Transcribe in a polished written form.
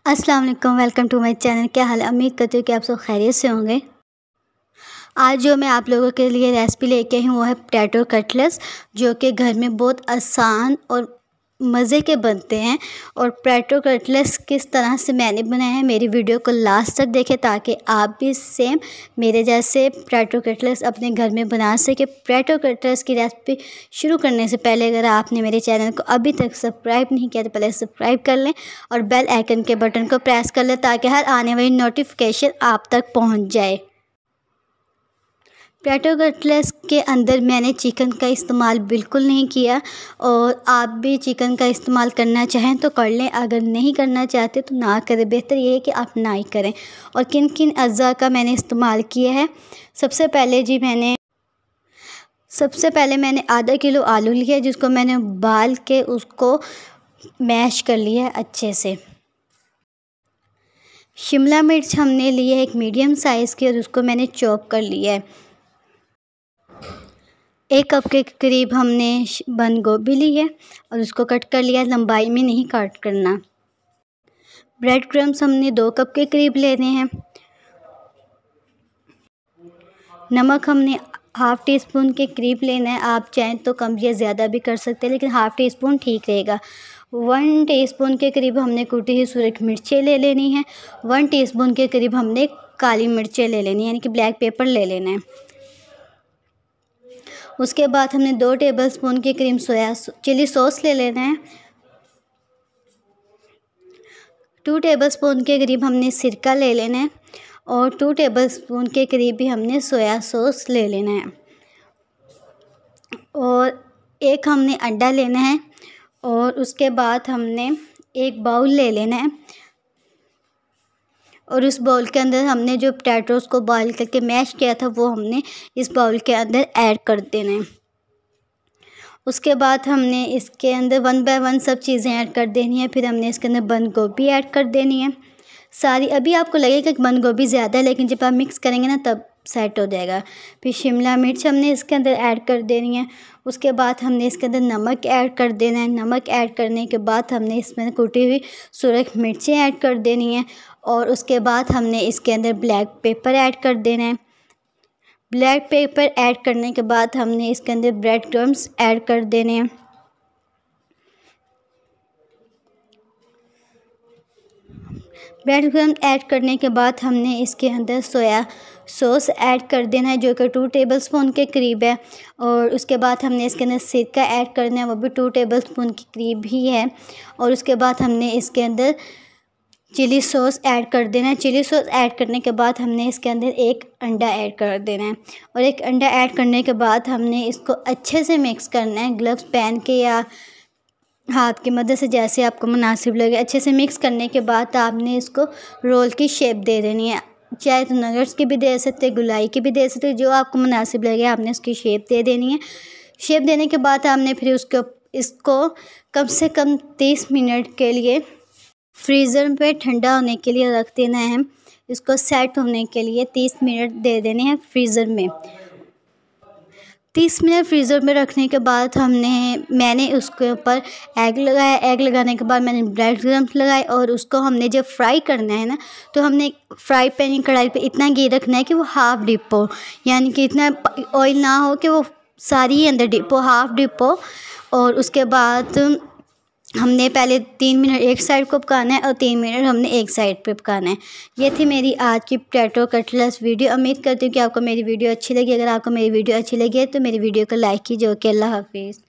अस्सलाम वालेकुम, welcome to my channel. क्या हाल है? उम्मीद करती हूँ कि आप सब खैरियत से होंगे। आज जो मैं आप लोगों के लिए रेसिपी लेके आई हूँ वो है पोटैटो कटलेट्स, जो कि घर में बहुत आसान और मज़े के बनते हैं। और पोटैटो कटलेट्स किस तरह से मैंने बनाया है, मेरी वीडियो को लास्ट तक देखें ताकि आप भी सेम मेरे जैसे पोटैटो कटलेट्स अपने घर में बना सकें। पोटैटो कटलेट्स की रेसिपी शुरू करने से पहले अगर आपने मेरे चैनल को अभी तक सब्सक्राइब नहीं किया तो पहले सब्सक्राइब कर लें और बेल आइकन के बटन को प्रेस कर लें ताकि हर आने वाली नोटिफिकेशन आप तक पहुंच जाए। पोटैटो कटलेट्स के अंदर मैंने चिकन का इस्तेमाल बिल्कुल नहीं किया, और आप भी चिकन का इस्तेमाल करना चाहें तो कर लें, अगर नहीं करना चाहते तो ना करें। बेहतर ये है कि आप ना ही करें। और किन किन अज़्ज़ा का मैंने इस्तेमाल किया है, सबसे पहले मैंने आधा किलो आलू लिया जिसको मैंने उबाल के उसको मैश कर लिया है अच्छे से। शिमला मिर्च हमने लिए एक मीडियम साइज़ की और उसको मैंने चॉप कर लिया है। 1 कप के करीब हमने बंद गोभी ली है और उसको कट कर लिया, लंबाई में नहीं कट करना। ब्रेड क्रम्स हमने 2 कप के करीब लेने हैं। नमक हमने हाफ़ टी स्पून के करीब लेना है, आप चाहें तो कम या ज़्यादा भी कर सकते हैं लेकिन हाफ़ टी स्पून ठीक रहेगा। 1 टीस्पून के करीब हमने कुटी हुई सूरज मिर्चें ले लेनी है। 1 टीस्पून के करीब हमने काली मिर्चें ले लेनी है, यानी कि ब्लैक पेपर ले लेना है। उसके बाद हमने 2 टेबलस्पून के करीब चिली सॉस ले लेना है। 2 टेबलस्पून के करीब हमने सिरका ले लेना है और 2 टेबलस्पून के करीब भी हमने सोया सॉस ले लेना है। और एक हमने अंडा लेना है और उसके बाद हमने एक बाउल ले लेना है और उस बाउल के अंदर हमने जो पोटैटोज़ को बॉईल करके मैश किया था वो हमने इस बाउल के अंदर ऐड कर देना है। उसके बाद हमने इसके अंदर 1 बाय 1 सब चीज़ें ऐड कर देनी है। फिर हमने इसके अंदर बंद गोभी ऐड कर देनी है सारी। अभी आपको लगेगा कि बंद गोभी ज़्यादा है लेकिन जब आप मिक्स करेंगे ना तब सेट हो जाएगा। फिर शिमला मिर्च हमने इसके अंदर ऐड कर देनी है। उसके बाद हमने इसके अंदर नमक ऐड कर देना है। नमक ऐड करने के बाद हमने इसमें कुटी हुई सूरज मिर्चें ऐड कर देनी है और उसके बाद हमने इसके अंदर ब्लैक पेपर ऐड कर देना है। ब्लैक पेपर ऐड करने के बाद हमने इसके अंदर ब्रेड क्रम्स ऐड कर देने हैं। ब्रेड क्रम्स ऐड करने के बाद हमने इसके अंदर सोया सॉस ऐड कर देना है जो कि 2 टेबलस्पून के करीब है। और उसके बाद हमने इसके अंदर सिरका ऐड करना है, वो भी 2 टेबलस्पून के करीब ही है। और उसके बाद हमने इसके अंदर चिली सॉस ऐड कर देना है। चिली सॉस ऐड करने के बाद हमने इसके अंदर एक अंडा ऐड कर देना है और एक अंडा ऐड करने के बाद हमने इसको अच्छे से मिक्स करना है, ग्लव्स पहन के या हाथ की मदद से, जैसे आपको मुनासिब लगे। अच्छे से मिक्स करने के बाद आपने इसको रोल की शेप दे देनी है, चाहे तो नगेट्स की भी दे सकते, गुलाई की भी दे सकते, जो आपको मुनासिब लगे आपने उसकी शेप दे देनी है। शेप देने के बाद आपने फिर इसको कम से कम 30 मिनट के लिए फ्रीज़र पे ठंडा होने के लिए रख देना है। इसको सेट होने के लिए 30 मिनट दे देने हैं फ्रीज़र में। 30 मिनट फ्रीज़र में रखने के बाद मैंने उसके ऊपर एग लगाया। एग लगाने के बाद मैंने ब्रेड क्रम्स लगाए और उसको हमने जब फ्राई करना है ना तो हमने फ्राई पैन कढ़ाई पे इतना घी रखना है कि वो हाफ़ डिप हो, यानी कि इतना ऑयल ना हो कि वो सारी ही अंदर डिप हो, हाफ़ डिप हो। और उसके बाद हमने पहले 3 मिनट एक साइड को पकाना है और 3 मिनट हमने एक साइड पे पकाना है। ये थी मेरी आज की पोटैटो कटलेट्स वीडियो। उम्मीद करती हूँ कि आपको मेरी वीडियो अच्छी लगी। अगर आपको मेरी वीडियो अच्छी लगी है तो मेरी वीडियो को लाइक कीजिए। ओके, अल्लाह हाफिज़।